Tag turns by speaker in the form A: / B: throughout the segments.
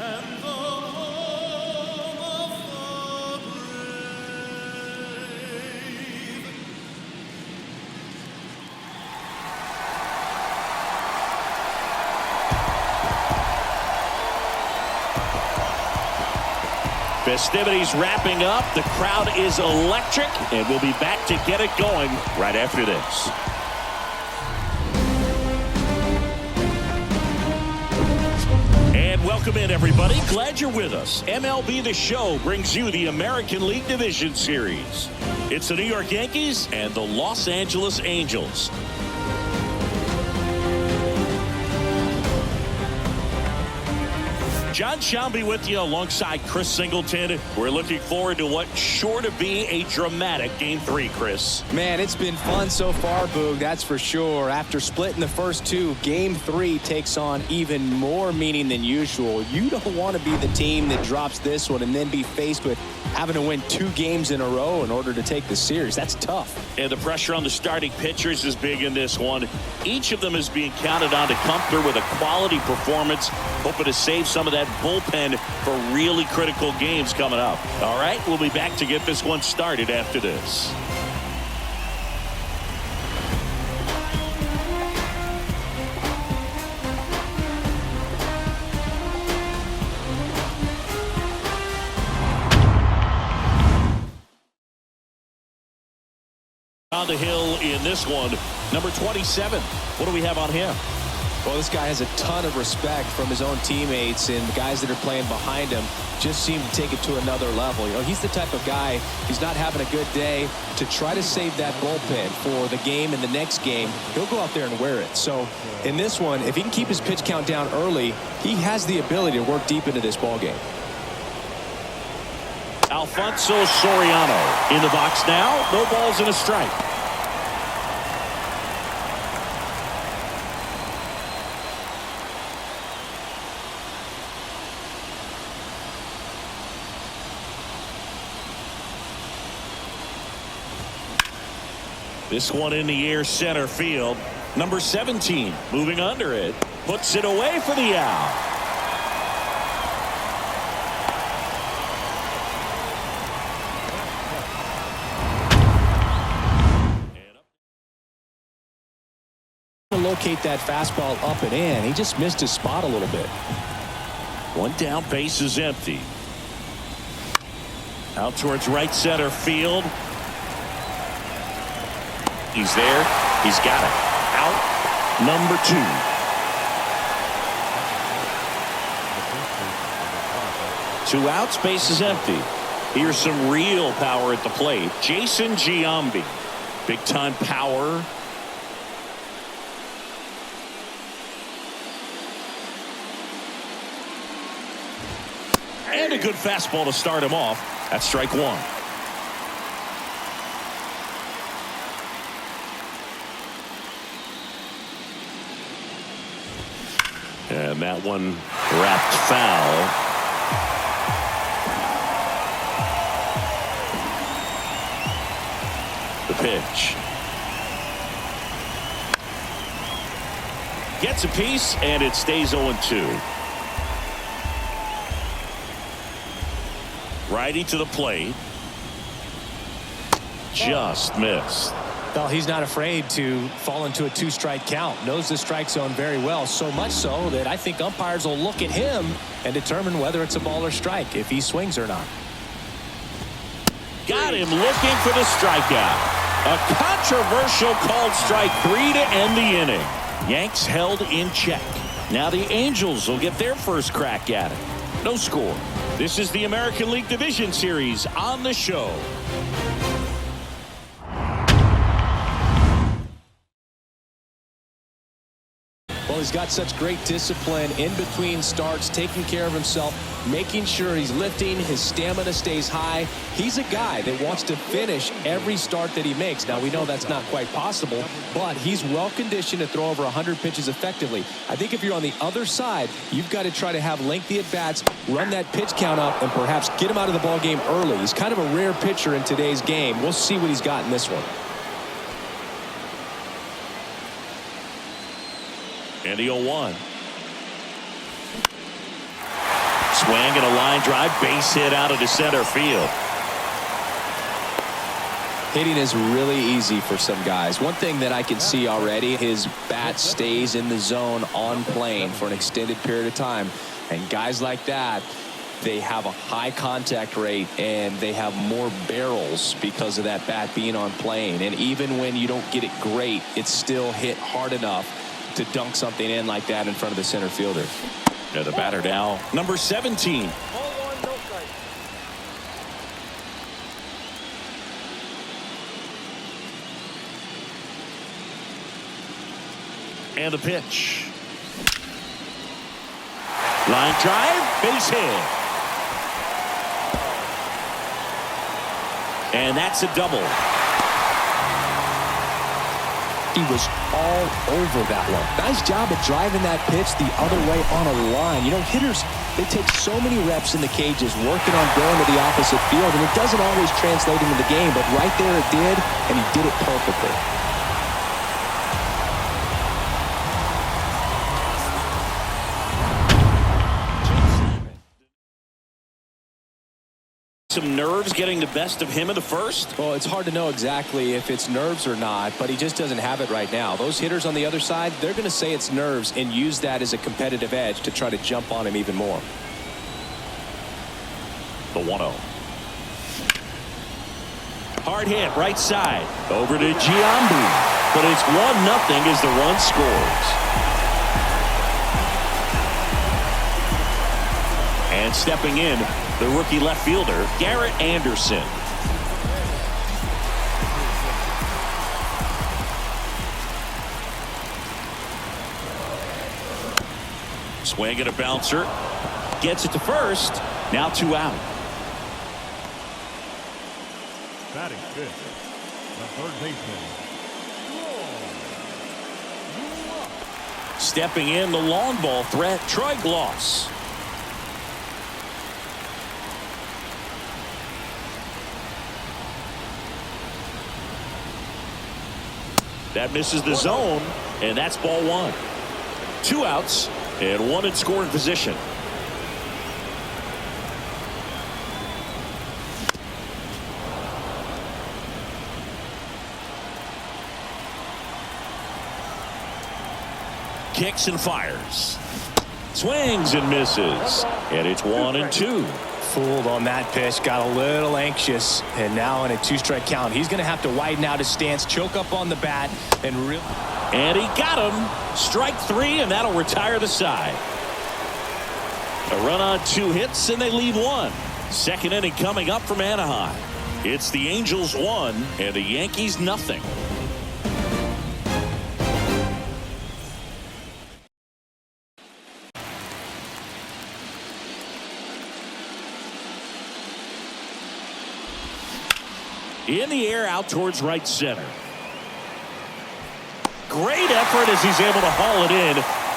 A: and the home of the brave.
B: Festivities wrapping up. The crowd is electric, and we'll be back to get it going right after this. And welcome in, everybody. Glad you're with us. MLB The Show brings you the American League Division Series. It's the New York Yankees and the Los Angeles Angels. John Shelby with you alongside Chris Singleton. We're looking forward to what's sure to be a dramatic Game 3, Chris.
C: Man, it's been fun so far, Boog, that's for sure. After splitting the first two, Game 3 takes on even more meaning than usual. You don't want to be the team that drops this one and then be faced with having to win 2 games in a row in order to take the series. That's tough.
B: And the pressure on the starting pitchers is big in this one. Each of them is being counted on to come through with a quality performance, hoping to save some of that bullpen for really critical games coming up. All right, we'll be back to get this one started after this. On the hill in this one, number 27. What do we have on him?
C: Well, this guy has a ton of respect from his own teammates, and the guys that are playing behind him just seem to take it to another level. You know, he's the type of guy, he's not having a good day, to try to save that bullpen for the game and the next game. He'll go out there and wear it. So in this one, if he can keep his pitch count down early, he has the ability to work deep into this ball game.
B: Alfonso Soriano in the box now. No balls and a strike. This one in the air, center field. Number 17 moving under it. Puts it away for the out.
C: Locate that fastball up and in. He just missed his spot a little bit.
B: One down, base is empty. Out towards right center field. He's there. He's got it. Out number 2. 2 outs, base is empty. Here's some real power at the plate. Jason Giambi. Big time power. And a good fastball to start him off. That's strike 1. And that one wrapped foul. The pitch. Gets a piece, and it stays 0-2. Righty to the plate. Just missed.
C: Well, he's not afraid to fall into a 2-strike count. Knows the strike zone very well, so much so that I think umpires will look at him and determine whether it's a ball or strike, if he swings or not.
B: Got him looking for the strikeout. A controversial called strike 3 to end the inning. Yanks held in check. Now the Angels will get their first crack at it. No score. This is the American League Division Series on the show.
C: Well, he's got such great discipline in between starts, taking care of himself, making sure he's lifting, his stamina stays high. He's a guy that wants to finish every start that he makes. Now, we know that's not quite possible, but he's well-conditioned to throw over 100 pitches effectively. I think if you're on the other side, you've got to try to have lengthy at-bats, run that pitch count up, and perhaps get him out of the ballgame early. He's kind of a rare pitcher in today's game. We'll see what he's got in this one. And
B: the 0-1. Swing and a line drive, base hit out into center field.
C: Hitting is really easy for some guys. One thing that I can see already, his bat stays in the zone on plane for an extended period of time. And guys like that, they have a high contact rate and they have more barrels because of that bat being on plane. And even when you don't get it great, it's still hit hard enough to dunk something in like that in front of the center fielder.
B: Now the batter now, number 17. And the pitch. Line drive, base hit. And that's a double.
C: He was all over that one. Nice job of driving that pitch the other way on a line. You know, hitters, they take so many reps in the cages working on going to the opposite field, and it doesn't always translate into the game, but right there it did, and he did it perfectly.
B: Some nerves getting the best of him in the first.
C: Well, it's hard to know exactly if it's nerves or not, but he just doesn't have it right now. Those hitters on the other side, they're going to say it's nerves and use that as a competitive edge to try to jump on him even more.
B: The 1-0. Hard hit, right side. Over to Giambi. But it's 1-0 as the run scores. And stepping in, the rookie left fielder, Garrett Anderson. Swing at a bouncer. Gets it to first. Now 2 out.
A: Batting fifth, the third baseman.
B: Stepping in, the long ball threat, Troy Gloss. That misses the zone, and that's ball 1. 2 outs, and 1 in scoring position. Kicks and fires. Swings and misses. And it's 1-2.
C: Fooled on that pitch, got a little anxious, and now in a 2-strike count, he's going to have to widen out his stance, choke up on the bat, and really.
B: And he got him. Strike 3, and that'll retire the side. A run on 2 hits, and they leave 1. Second inning coming up from Anaheim. It's the Angels 1 and the Yankees 0. In the air, out towards right center. Great effort as he's able to haul it in.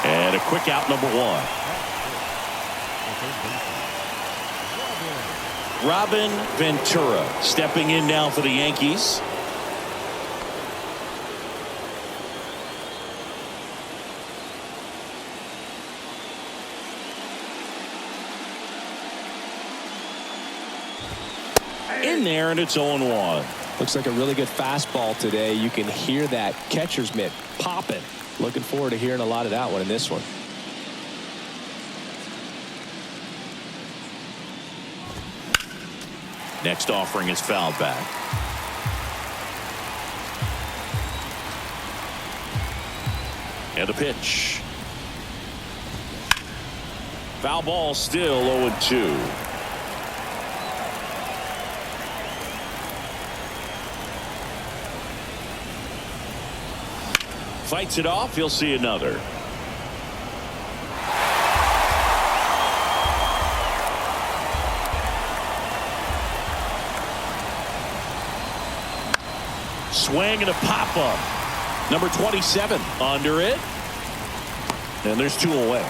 B: And a quick out, number 1. Robin Ventura stepping in now for the Yankees. In there, and it's 0-1.
C: Looks like a really good fastball today. You can hear that catcher's mitt popping. Looking forward to hearing a lot of that one in this one.
B: Next offering is fouled back. And a pitch. Foul ball, still 0-2. Fights it off. He'll see another. Swing and a pop-up. Number 27 under it. And there's 2 away.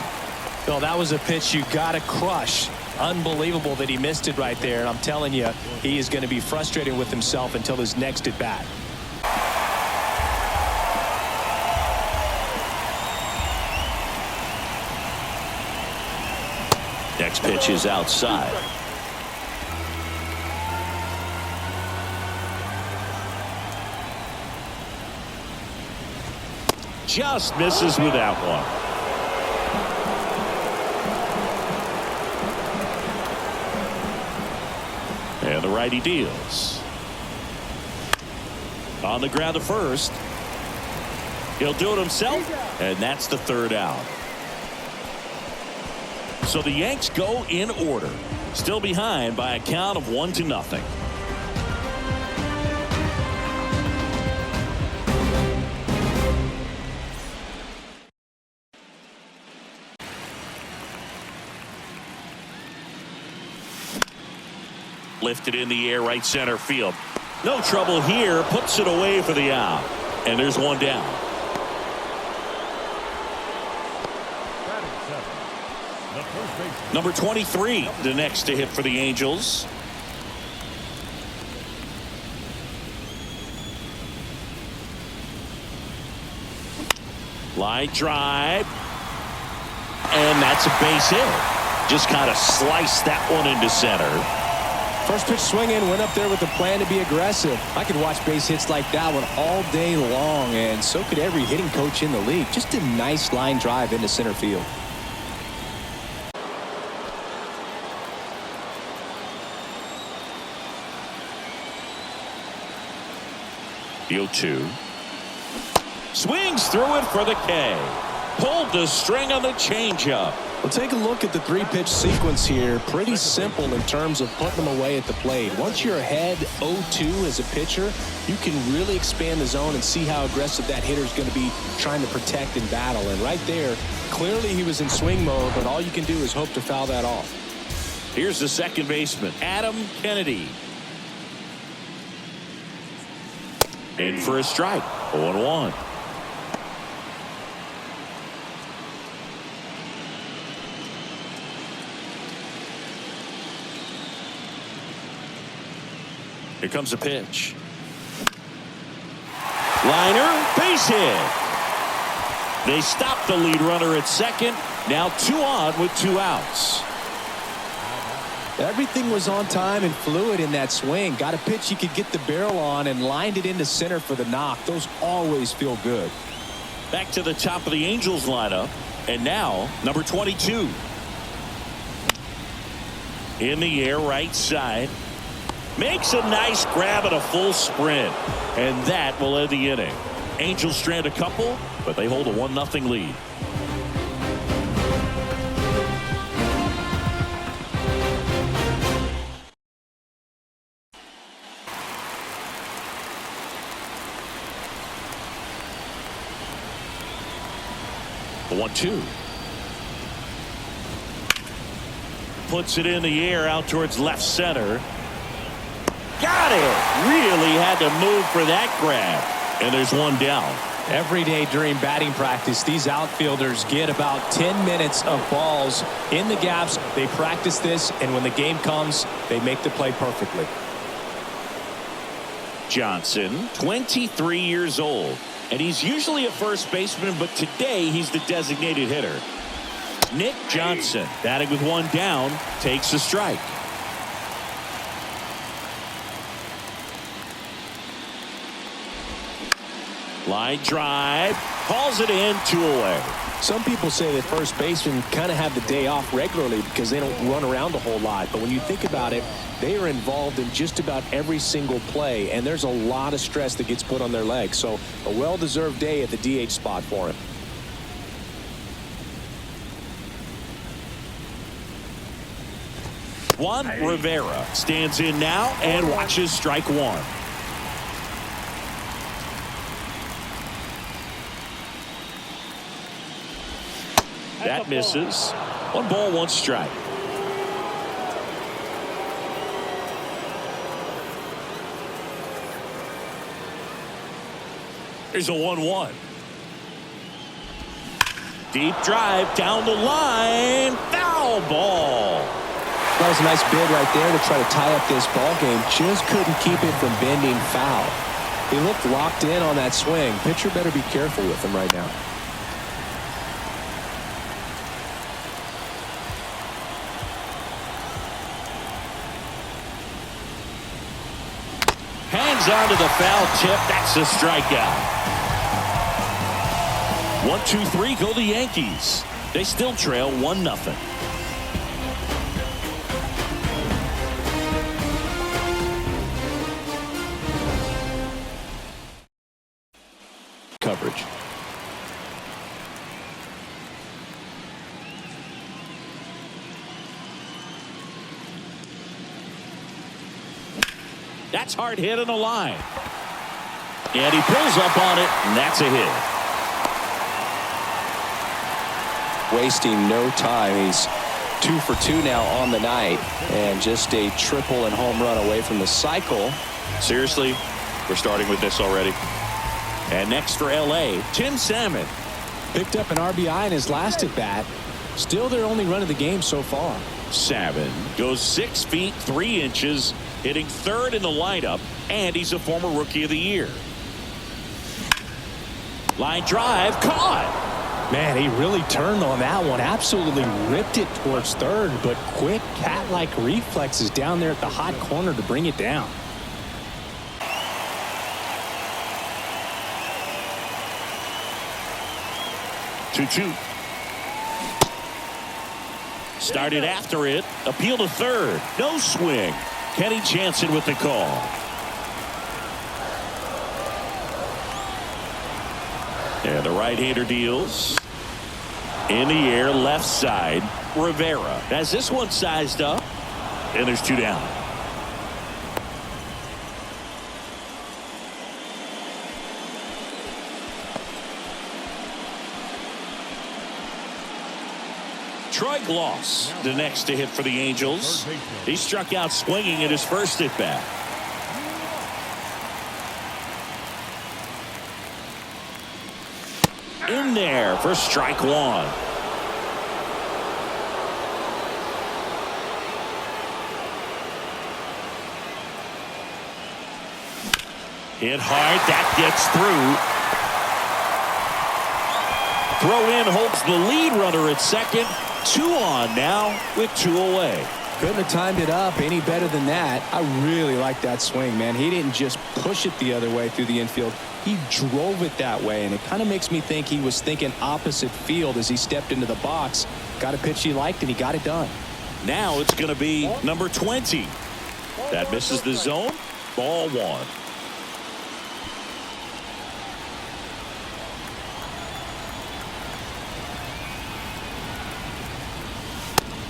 C: Well, that was a pitch you got to crush. Unbelievable that he missed it right there. And I'm telling you, he is going to be frustrated with himself until his next at bat.
B: Next pitch is outside. Just misses with that one. And the righty deals. On the ground to first. He'll do it himself, and that's the third out. So the Yanks go in order, still behind by a count of 1-0. Lifted in the air, right center field. No trouble here, puts it away for the out. And there's one down. Number 23, the next to hit for the Angels. Line drive. And that's a base hit. Just kind of sliced that one into center.
C: First pitch swinging, went up there with a plan to be aggressive. I could watch base hits like that one all day long, and so could every hitting coach in the league. Just a nice line drive into center field.
B: The 0-2. Swings through it for the K. Pulled the string on the changeup.
C: Well, take a look at the three-pitch sequence here. Pretty simple in terms of putting them away at the plate. Once you're ahead 0-2 as a pitcher, you can really expand the zone and see how aggressive that hitter is going to be trying to protect and battle. And right there, clearly he was in swing mode, but all you can do is hope to foul that off.
B: Here's the second baseman, Adam Kennedy. In for a strike. 0-1. Here comes a pitch. Liner, base hit. They stop the lead runner at second. Now 2 on with 2 outs.
C: Everything was on time and fluid in that swing. Got a pitch he could get the barrel on and lined it into center for the knock. Those always feel good.
B: Back to the top of the Angels lineup. And now number 22. In the air, right side. Makes a nice grab at a full sprint. And that will end the inning. Angels strand a couple, but they hold a 1-0 lead. The 1-2. Puts it in the air out towards left center. Got it. Really had to move for that grab. And there's one down.
C: Every day during batting practice, these outfielders get about 10 minutes of balls in the gaps. They practice this, and when the game comes, they make the play perfectly.
B: Johnson, 23 years old. And he's usually a first baseman, but today he's the designated hitter. Nick Johnson, batting with one down, takes a strike. Line drive, calls it in, 2 away.
C: Some people say that first basemen kind of have the day off regularly because they don't run around a whole lot. But when you think about it, they are involved in just about every single play, and there's a lot of stress that gets put on their legs. So a well-deserved day at the DH spot for him.
B: Juan Rivera stands in now and watches strike one. That misses. 1 ball, 1 strike. Here's a 1-1. Deep drive down the line. Foul ball.
C: That was a nice bid right there to try to tie up this ball game. Just couldn't keep it from bending foul. He looked locked in on that swing. Pitcher better be careful with him right now.
B: Hangs on to the foul tip. That's a strikeout. 1-2-3 go the Yankees. They still trail 1-0. Coverage. That's hard hit in the line. And he pulls up on it, and that's a hit.
C: Wasting no time. He's 2 for 2 now on the night, and just a triple and home run away from the cycle.
B: Seriously, we're starting with this already. And next for LA, Tim Salmon.
C: Picked up an RBI in his last at bat. Still their only run of the game so far.
B: Salmon goes 6 feet 3 inches, hitting third in the lineup, and he's a former Rookie of the Year. Line drive, caught.
C: Man, he really turned on that one. Absolutely ripped it towards third, but quick cat-like reflexes down there at the hot corner to bring it down.
B: Two. Started after it. Appeal to third. No swing. Kenny Jansen with the call. And the right-hander deals. In the air, left side. Rivera has this one sized up. And there's 2 down. Troy Gloss, the next to hit for the Angels. He struck out swinging at his first at bat. In there for strike 1. Hit hard, that gets through. Throw in hopes the lead runner at second. 2 on now with 2 away.
C: Couldn't have timed it up any better than that. I really like that swing, man. He didn't just push it the other way through the infield. He drove it that way, and it kind of makes me think he was thinking opposite field as he stepped into the box. Got a pitch he liked, and he got it done.
B: Now it's going to be number 20. That misses the zone. Ball 1.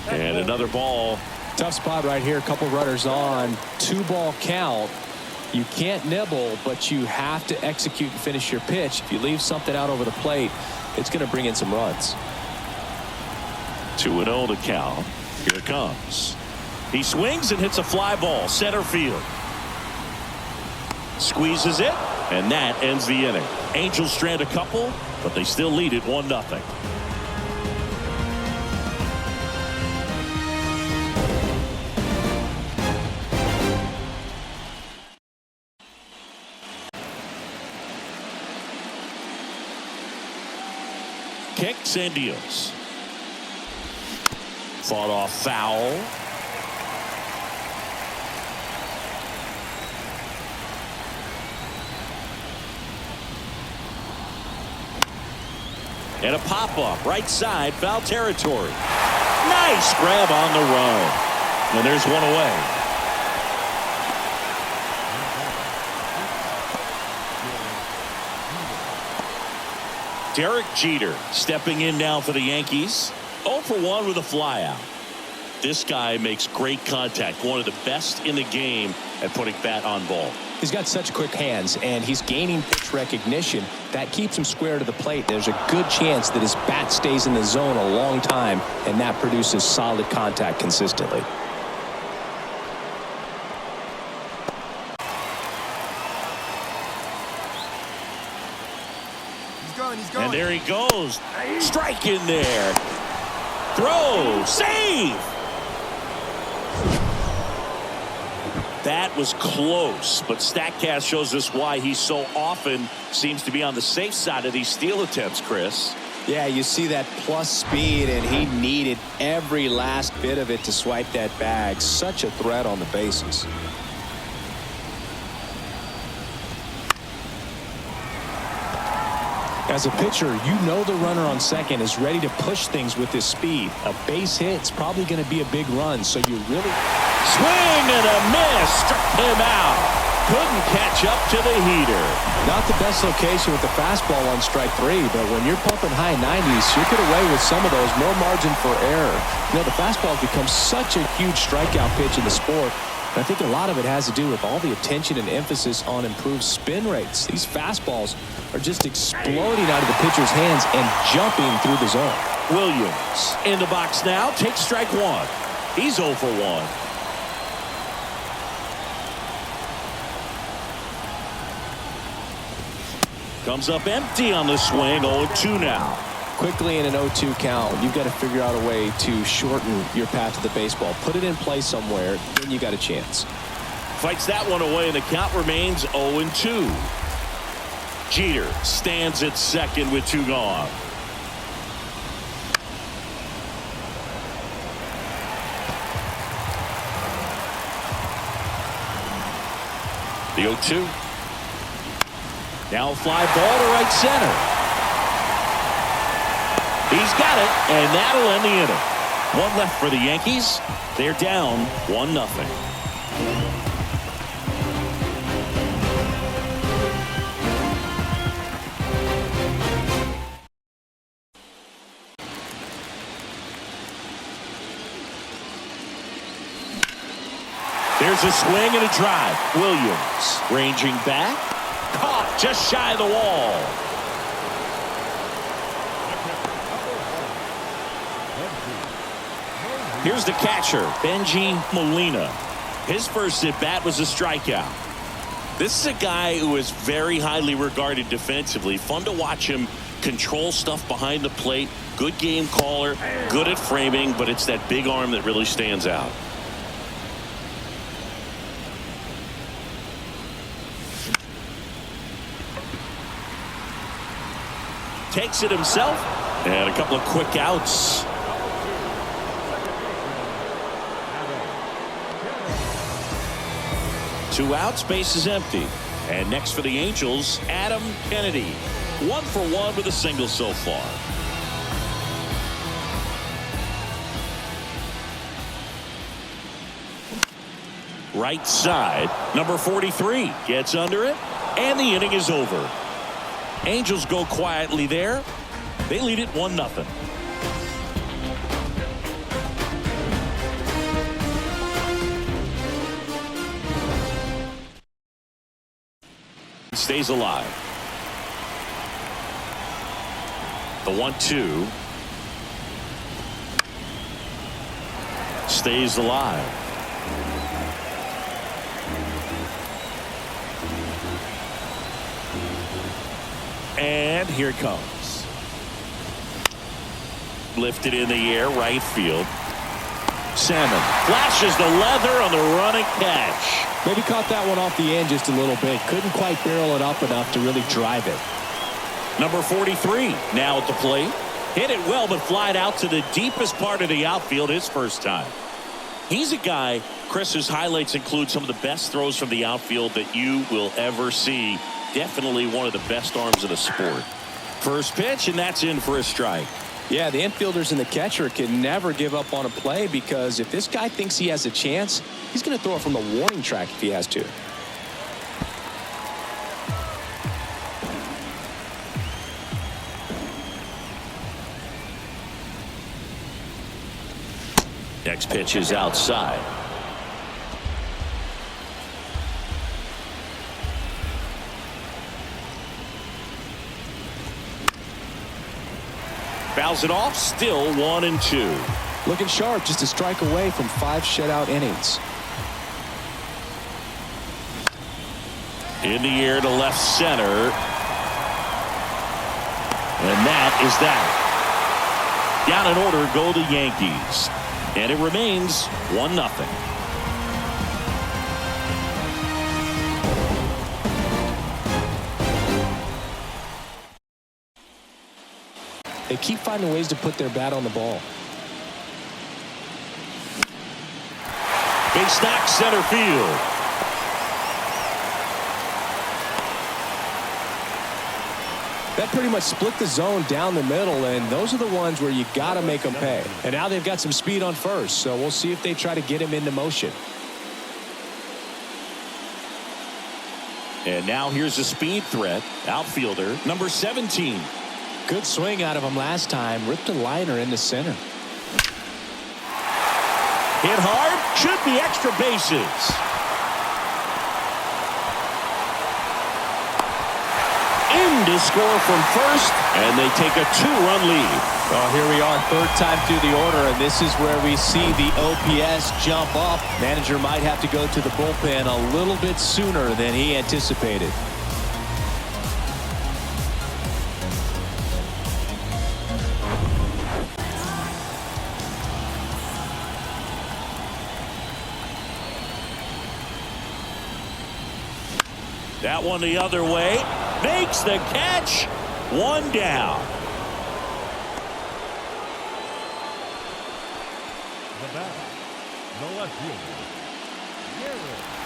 B: And another ball.
C: Tough spot right here. A couple runners on. 2-ball count. You can't nibble, but you have to execute and finish your pitch. If you leave something out over the plate, it's going to bring in some runs.
B: 2-0 to count. Here it comes. He swings and hits a fly ball. Center field. Squeezes it, and that ends the inning. Angels strand a couple, but they still lead it 1-0. Kicks and deals. Fought off foul. And a pop-up right side, foul territory. Nice grab on the run. And there's 1 away. Derek Jeter stepping in now for the Yankees. 0 for 1 with a flyout. This guy makes great contact. One of the best in the game at putting bat on ball.
C: He's got such quick hands, and he's gaining pitch recognition. That keeps him square to the plate. There's a good chance that his bat stays in the zone a long time, and that produces solid contact consistently.
D: He's going.
B: And there he goes. Strike in there. Throw. Save. That was close, but StatCast shows us why he so often seems to be on the safe side of these steal attempts, Chris.
C: Yeah, you see that plus speed, and he needed every last bit of it to swipe that bag. Such a threat on the bases. As a pitcher, you know the runner on second is ready to push things with his speed. A base hit's probably going to be a big run, so you really...
B: Swing and a miss. Struck him out. Couldn't catch up to the heater.
C: Not the best location with the fastball on strike 3, but when you're pumping high 90s, you get away with some of those, more margin for error. You know, the fastball has become such a huge strikeout pitch in the sport. And I think a lot of it has to do with all the attention and emphasis on improved spin rates. These fastballs are just exploding out of the pitcher's hands and jumping through the zone.
B: Williams in the box now. Takes strike 1. He's 0 for 1. Comes up empty on the swing. 0-2 now.
C: Quickly in an 0-2 count, you've got to figure out a way to shorten your path to the baseball. Put it in play somewhere, then you got a chance.
B: Fights that one away, and the count remains 0-2. Jeter stands at second with 2 gone. The 0-2. Now a fly ball to right center. He's got it, and that'll end the inning. 1 left for the Yankees. They're down 1-0. There's a swing and a drive. Williams ranging back. Caught just shy of the wall. Here's the catcher, Benji Molina. His first at bat was a strikeout. This is a guy who is very highly regarded defensively. Fun to watch him control stuff behind the plate. Good game caller, good at framing, but it's that big arm that really stands out. Takes it himself, and a couple of quick outs. Two outs, base is empty. And next for the Angels, Adam Kennedy. 1 for 1 with a single so far. Right side, number 43 gets under it, and the inning is over. Angels go quietly there. They lead it 1-0. Stays alive. The 1-2 stays alive. And here it comes. Lifted in the air, right field. Salmon flashes the leather on the running catch.
C: Maybe caught that one off the end just a little bit. Couldn't quite barrel it up enough to really drive it.
B: Number 43 now at the plate. Hit it well, but flied out to the deepest part of the outfield his first time. He's a guy, Chris, whose highlights include some of the best throws from the outfield that you will ever see. Definitely one of the best arms of the sport. First pitch, and that's in for a strike.
C: Yeah, the infielders and the catcher can never give up on a play, because if this guy thinks he has a chance, he's going to throw it from the warning track if he has to.
B: Next pitch is outside. Fouls it off, still 1-2.
C: Looking sharp, just a strike away from 5 shutout innings.
B: In the air to left center. And that is that. Down in order go the Yankees. And it remains 1-0.
C: They keep finding ways to put their bat on the ball.
B: Big stack center field.
C: That pretty much split the zone down the middle, and those are the ones where you got to make them pay. And now they've got some speed on first, so we'll see if they try to get him into motion.
B: And now here's a speed threat. Outfielder, number 17.
C: Good swing out of him last time. Ripped a liner into center.
B: Hit hard. Should be extra bases. In to score from first, and they take a 2-run lead.
C: Well, here we are, third time through the order, and this is where we see the OPS jump up. Manager might have to go to the bullpen a little bit sooner than he anticipated.
B: That one the other way. Makes the catch. One down.
A: The batter, the left fielder,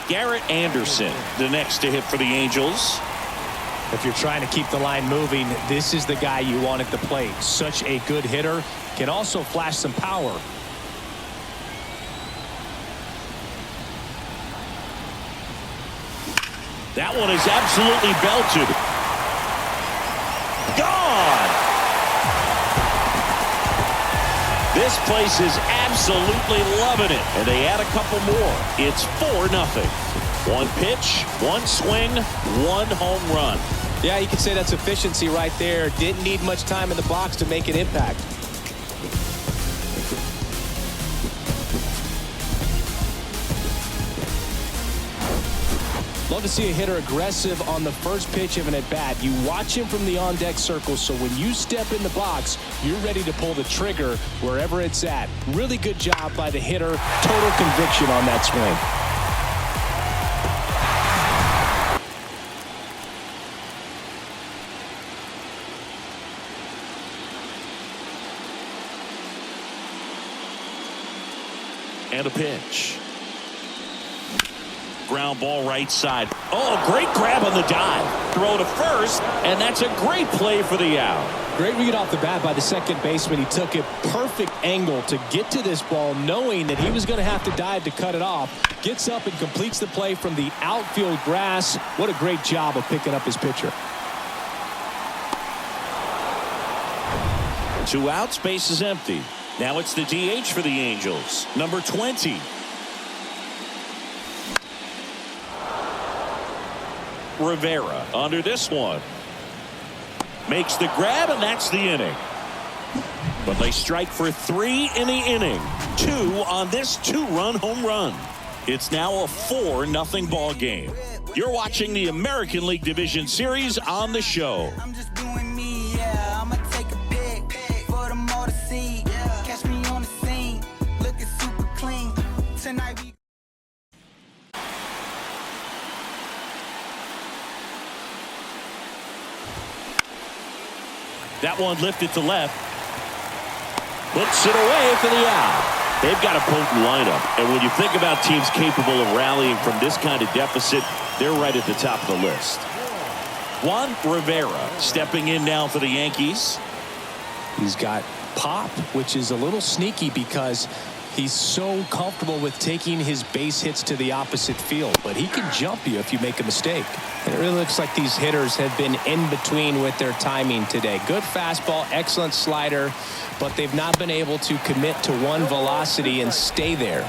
B: Garrett Anderson, the next to hit for the Angels.
C: If you're trying to keep the line moving, this is the guy you want at the plate. Such a good hitter. Can also flash some power.
B: That one is absolutely belted. Gone! This place is absolutely loving it. And they add a couple more. It's 4-0. One pitch, one swing, one home run.
C: Yeah, you could say that's efficiency right there. Didn't need much time in the box to make an impact. Love to see a hitter aggressive on the first pitch of an at-bat. You watch him from the on-deck circle, so when you step in the box, you're ready to pull the trigger wherever it's at. Really good job by the hitter. Total conviction on that swing.
B: And a pitch. Ground ball right side. Oh, great grab on the dive. Throw to first, and that's a great play for the out.
C: Great read off the bat by the second baseman. He took a perfect angle to get to this ball, knowing that he was going to have to dive to cut it off. Gets up and completes the play from the outfield grass. What a great job of picking up his pitcher.
B: 2 outs, base is empty. Now it's the DH for the Angels, number 20. Rivera under this one. Makes the grab, and that's the inning. But they strike for 3 in the inning. 2 on this 2-run home run. It's now a 4-0 ball game. You're watching the American League Division Series on the show.
D: I'm just doing me, yeah. I'ma take a pic for them all to see. Catch me on the scene, looking super clean. Tonight we.
B: That one lifted to left. Puts it away for the out. They've got a potent lineup. And when you think about teams capable of rallying from this kind of deficit, they're right at the top of the list. Juan Rivera stepping in now for the Yankees.
C: He's got pop, which is a little sneaky because he's so comfortable with taking his base hits to the opposite field. But he can jump you if you make a mistake. And it really looks like these hitters have been in between with their timing today. Good fastball, excellent slider, but they've not been able to commit to one velocity and stay there.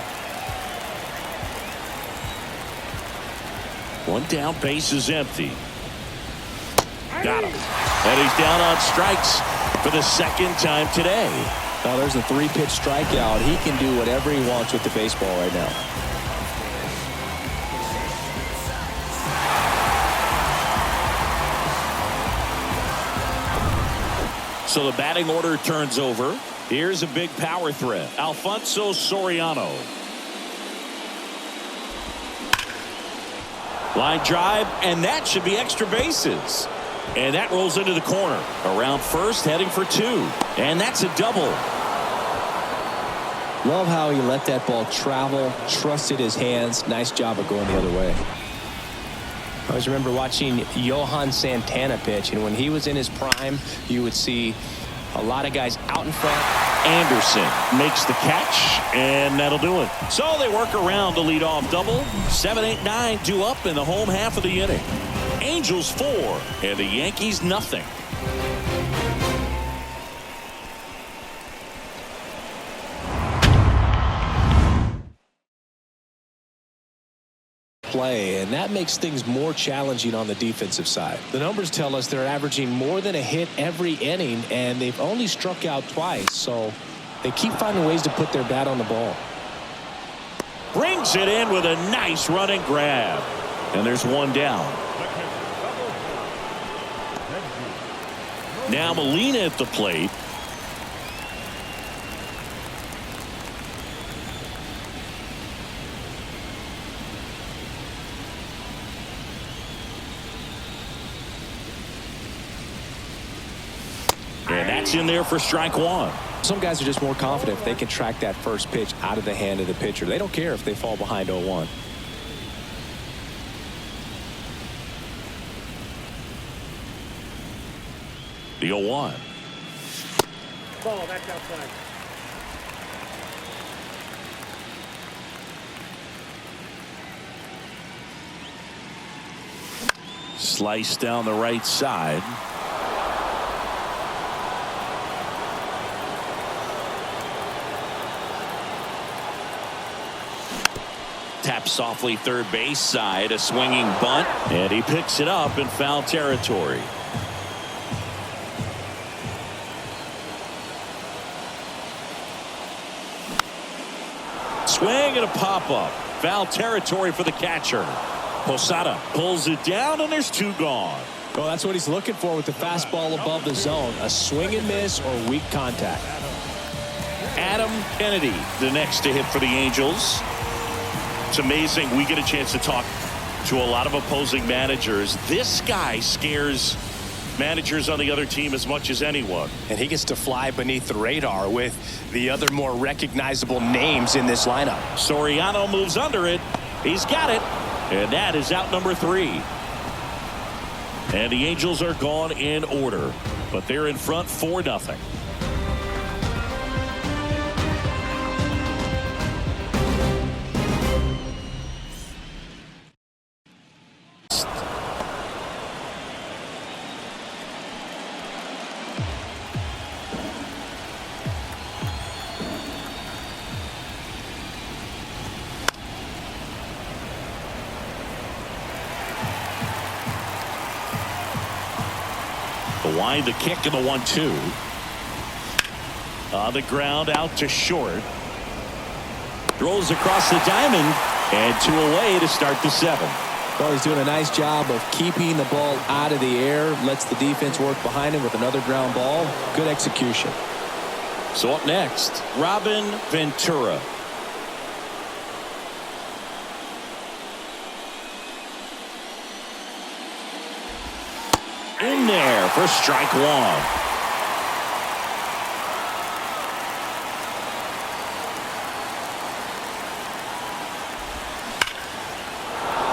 B: One down, base is empty. Got him. And he's down on strikes for the second time today.
C: Now there's a 3-pitch strikeout. He can do whatever he wants with the baseball right now.
B: So the batting order turns over. Here's a big power threat. Alfonso Soriano. Line drive, and that should be extra bases. And that rolls into the corner. Around first, heading for 2. And that's a double.
C: Love how he let that ball travel, trusted his hands. Nice job of going the other way. I always remember watching Johan Santana pitch, and when he was in his prime, you would see a lot of guys out in front.
B: Anderson makes the catch, and that'll do it. So they work around the leadoff double. 7, 8, 9 due up in the home half of the inning. Angels 4 and the Yankees nothing.
C: Play, and that makes things more challenging on the defensive side. The numbers tell us they're averaging more than a hit every inning, and they've only struck out twice, so they keep finding ways to put their bat on the ball.
B: Brings it in with a nice running grab, and there's one down. Now Molina at the plate. And that's in there for strike one.
C: Some guys are just more confident if they can track that first pitch out of the hand of the pitcher. They don't care if they fall behind 0-1.
B: The 0-1.
A: Ball, that's outside.
B: Slice down the right side. Tap softly third base side, a swinging bunt, and he picks it up in foul territory. Swing and a pop-up. Foul territory for the catcher. Posada pulls it down, and there's two gone.
C: Well, that's what he's looking for with the fastball above the zone. A swing and miss or weak contact.
B: Adam Kennedy, the next to hit for the Angels. It's amazing. We get a chance to talk to a lot of opposing managers. This guy scares managers on the other team as much as anyone.
C: And he gets to fly beneath the radar with the other more recognizable names in this lineup.
B: Soriano moves under it. He's got it. And that is out number 3. And the Angels are gone in order, but they're in front 4-0. The wind, the kick, and the 1-2. On the ground, out to short. Throws across the diamond, and 2 away to start the 7th.
C: Well, he's doing a nice job of keeping the ball out of the air. Lets the defense work behind him with another ground ball. Good execution.
B: So up next, Robin Ventura. In there for strike 1.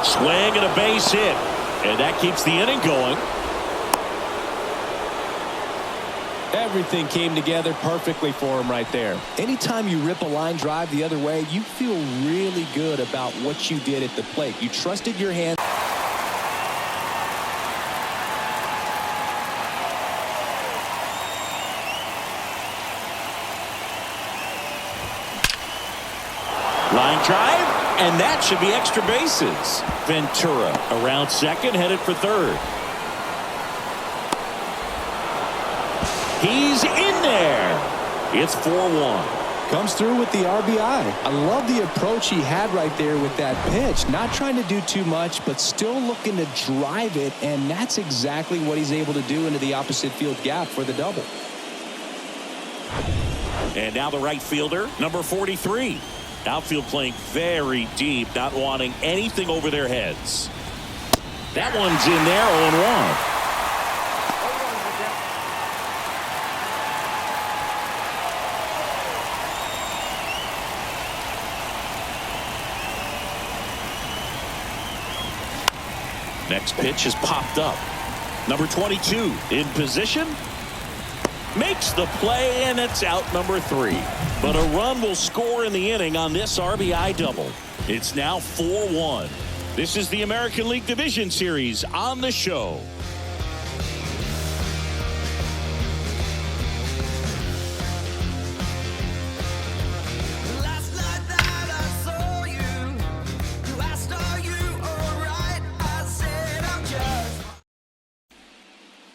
B: Swing and a base hit, and that keeps the inning going.
C: Everything came together perfectly for him right there. Anytime you rip a line drive the other way, you feel really good about what you did at the plate. You trusted your hand.
B: Line drive, and that should be extra bases. Ventura around second, headed for third. He's in there. It's 4-1.
C: Comes through with the RBI. I love the approach he had right there with that pitch. Not trying to do too much, but still looking to drive it, and that's exactly what he's able to do into the opposite field gap for the double.
B: And now the right fielder, number 43. Outfield playing very deep, not wanting anything over their heads. That one's in there, 0-1. Next pitch has popped up. Number 22 in position. Makes the play, and it's out number 3. But a run will score in the inning on this RBI double. It's now 4-1. This is the American League Division Series on the show.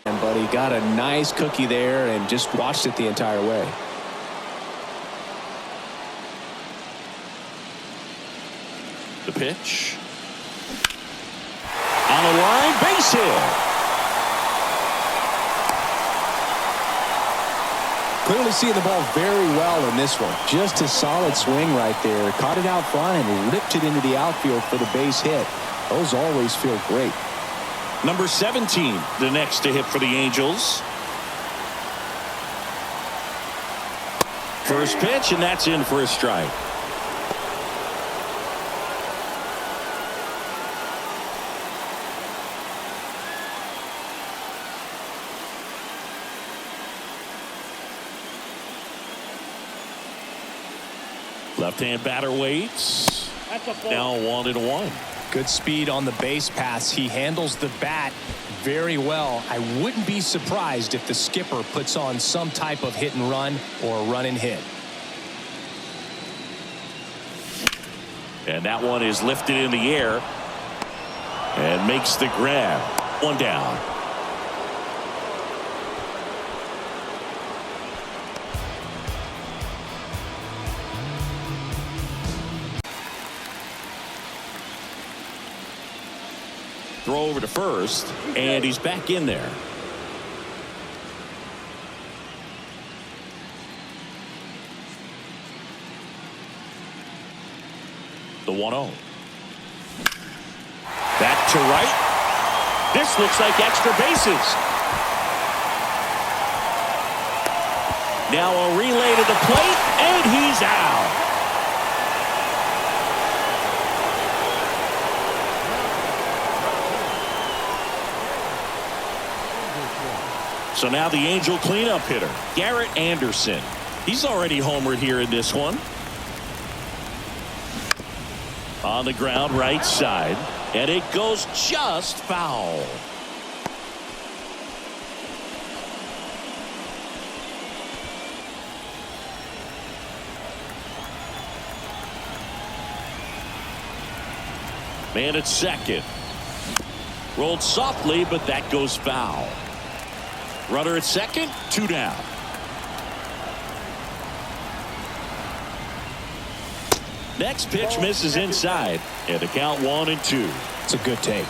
C: But he got a nice cookie there and just watched it the entire way.
B: The pitch. On the line, base hit.
C: Clearly seeing the ball very well in this one. Just a solid swing right there. Caught it out front and ripped it into the outfield for the base hit. Those always feel great.
B: Number 17, the next to hit for the Angels. First pitch, and that's in for a strike. Left-hand batter waits.
A: That's a ball.
B: Now 1-1.
C: Good speed on the base paths. He handles the bat very well. I wouldn't be surprised if the skipper puts on some type of hit and run or run and hit.
B: And that one is lifted in the air and makes the grab. One down. Throw over to first, and he's back in there. The 1-0. Back to right. This looks like extra bases. Now a relay to the plate, and he's out. So now the Angel cleanup hitter, Garrett Anderson. He's already homered here in this one. On the ground, right side, and it goes just foul. Man at second. Rolled softly, but that goes foul. Runner at second, 2 down. Next pitch misses inside, and the count 1-2.
C: It's a good take.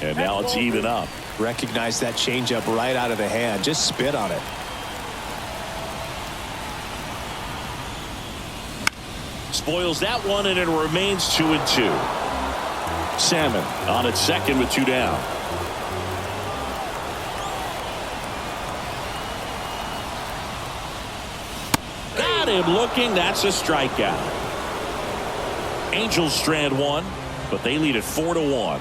B: And now it's even up.
C: Recognize that changeup right out of the hand. Just spit on it.
B: Spoils that one, and it remains 2-2. Salmon on at second with 2 down. Got him looking. That's a strikeout. Angels strand one, but they lead it 4-1.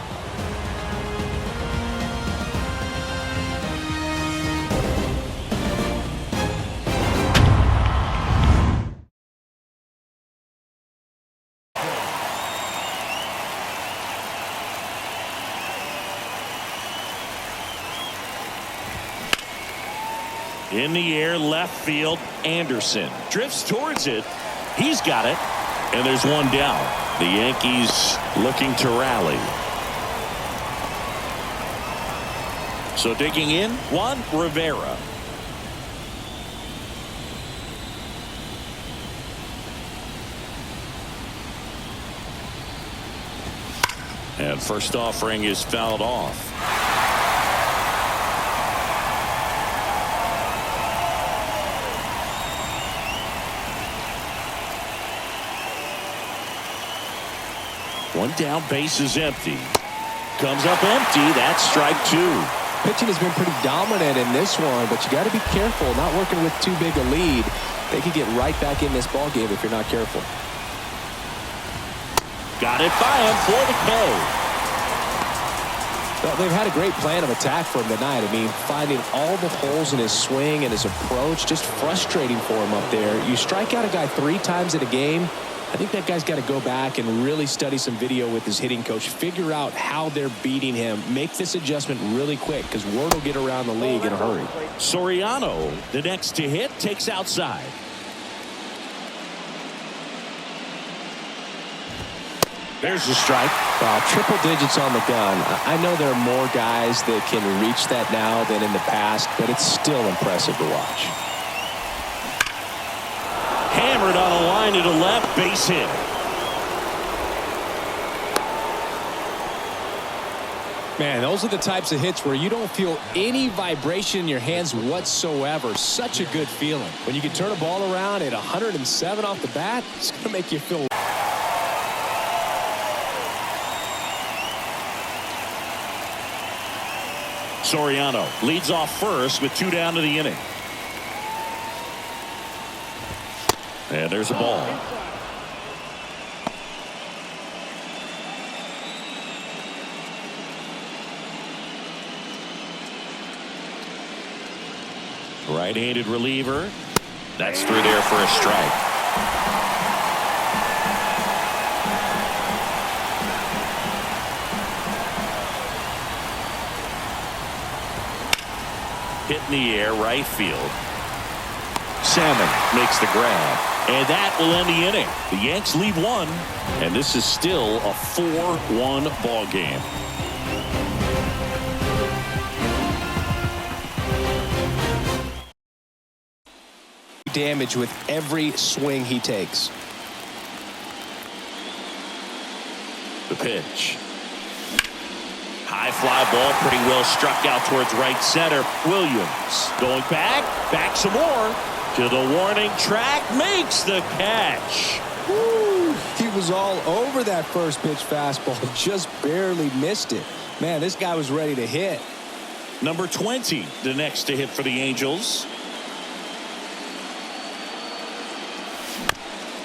B: In the air, left field, Anderson drifts towards it. He's got it, and there's one down. The Yankees looking to rally. So digging in, Juan Rivera. And first offering is fouled off. One down, base is empty. Comes up empty. That's strike 2.
C: Pitching has been pretty dominant in this one, but you got to be careful not working with too big a lead. they could get right back in this ball game if you're not careful.
B: Got it by him for the K.
C: Well, they've had a great plan of attack for him tonight. I mean, finding all the holes in his swing and his approach, just frustrating for him up there. You strike out a guy 3 times in a game, I think that guy's got to go back and really study some video with his hitting coach, figure out how they're beating him, make this adjustment really quick, because word will get around the league in a hurry.
B: Soriano, the next to hit, takes outside. There's the strike.
C: Wow, triple digits on the gun. I know there are more guys that can reach that now than in the past, but it's still impressive to watch.
B: Hammered on a line to the left, base hit.
C: Man, those are the types of hits where you don't feel any vibration in your hands whatsoever. Such a good feeling. When you can turn a ball around at 107 off the bat, it's going to make you feel.
B: Soriano leads off first with 2 down to the inning. And there's a ball. Right-handed reliever. That's through there for a strike. Hit in the air, right field. Salmon makes the grab. And that will end the inning. The Yanks lead 1, and this is still a 4-1 ball game.
C: Damage with every swing he takes.
B: The pitch. High fly ball, pretty well struck out towards right center. Williams going back some more. To the warning track, makes the catch.
C: Woo, he was all over that first pitch fastball, just barely missed it. Man, this guy was ready to hit.
B: Number 20, the next to hit for the Angels.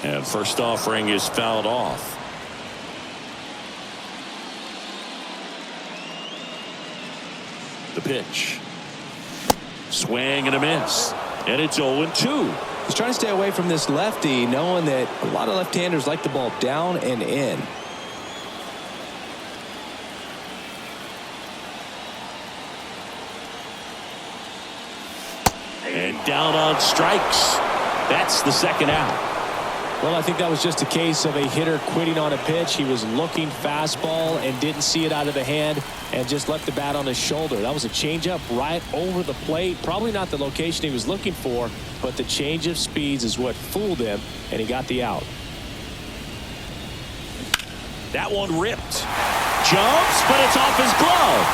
B: And first offering is fouled off. The pitch. Swing and a miss. And it's 0-2.
C: He's trying to stay away from this lefty, knowing that a lot of left-handers like the ball down and in.
B: And down on strikes. That's the second out.
C: Well, I think that was just a case of a hitter quitting on a pitch. He was looking fastball and didn't see it out of the hand and just left the bat on his shoulder. That was a changeup right over the plate. Probably not the location he was looking for, but the change of speeds is what fooled him, and he got the out.
B: That one ripped. Jumps, but it's off his glove.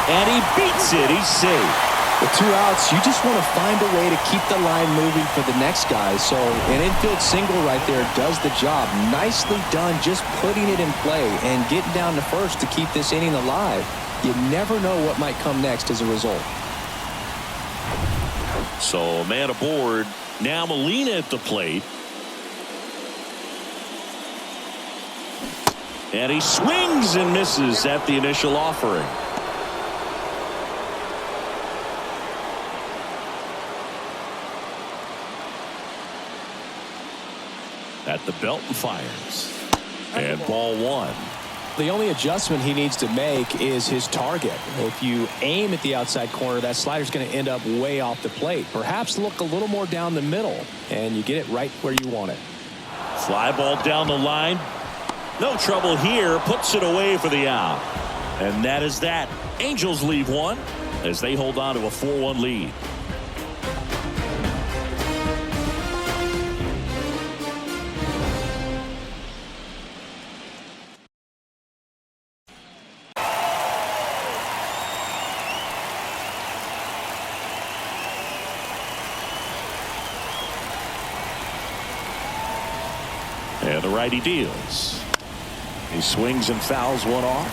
B: And he beats it. He's safe.
C: With 2 outs, you just want to find a way to keep the line moving for the next guy. So an infield single right there does the job. Nicely done, just putting it in play and getting down to first to keep this inning alive. You never know what might come next as a result.
B: So man aboard. Now Molina at the plate. And he swings and misses at the initial offering. At the belt and fires. And ball 1.
C: The only adjustment he needs to make is his target. If you aim at the outside corner, that slider's going to end up way off the plate. Perhaps look a little more down the middle, and you get it right where you want it.
B: Fly ball down the line. No trouble here. Puts it away for the out. And that is that. Angels leave 1 as they hold on to a 4-1 lead. And the righty deals. He swings and fouls one off.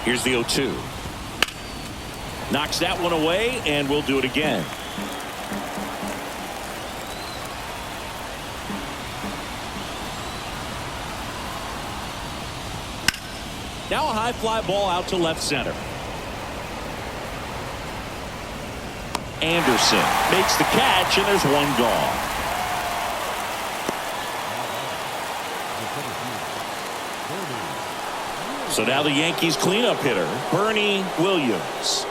B: Here's the 0-2. Knocks that one away, and we'll do it again. Now a high fly ball out to left center. Anderson makes the catch, and there's one gone. So now the Yankees cleanup hitter, Bernie Williams.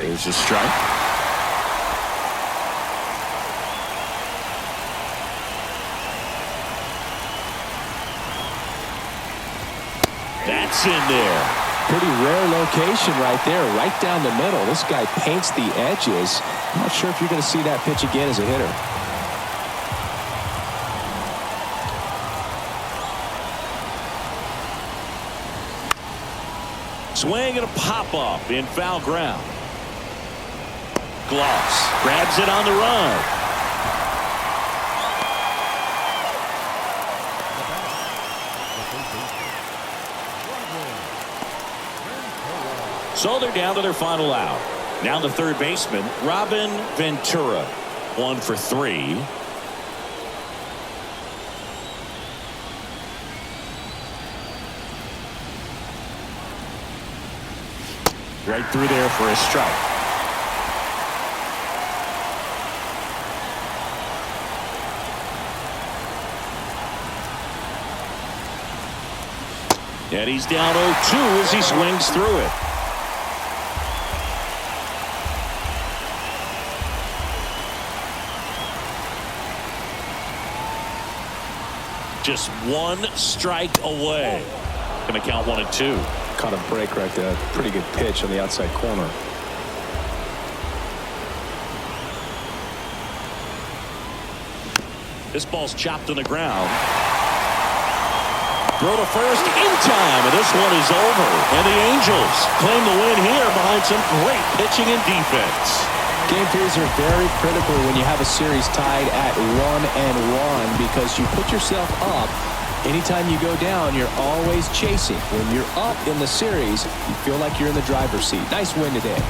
B: There's a strike. That's in there.
C: Pretty rare location right there, right down the middle. This guy paints the edges. I'm not sure if you're going to see that pitch again as a hitter.
B: Swing and a pop-up in foul ground. Gloss grabs it on the run. So they're down to their final out. Now the third baseman, Robin Ventura. 1 for 3. Right through there for a strike. And he's down 0-2 as he swings through it. Just one strike away. Going to count 1-2.
C: Caught a break right there. Pretty good pitch on the outside corner.
B: This ball's chopped on the ground. Throw to first in time, and this one is over. And the Angels claim the win here behind some great pitching and defense.
C: Game periods are very critical when you have a series tied at 1-1 because you put yourself up. Anytime you go down, you're always chasing. When you're up in the series, you feel like you're in the driver's seat. Nice win today.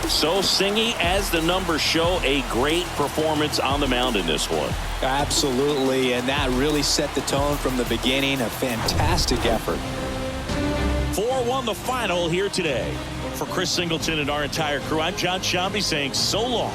B: So Singy, as the numbers show, a great performance on the mound in this one.
C: Absolutely, and that really set the tone from the beginning. A fantastic effort.
B: 4-1 the final here today. For Chris Singleton and our entire crew, I'm John Shambi saying so long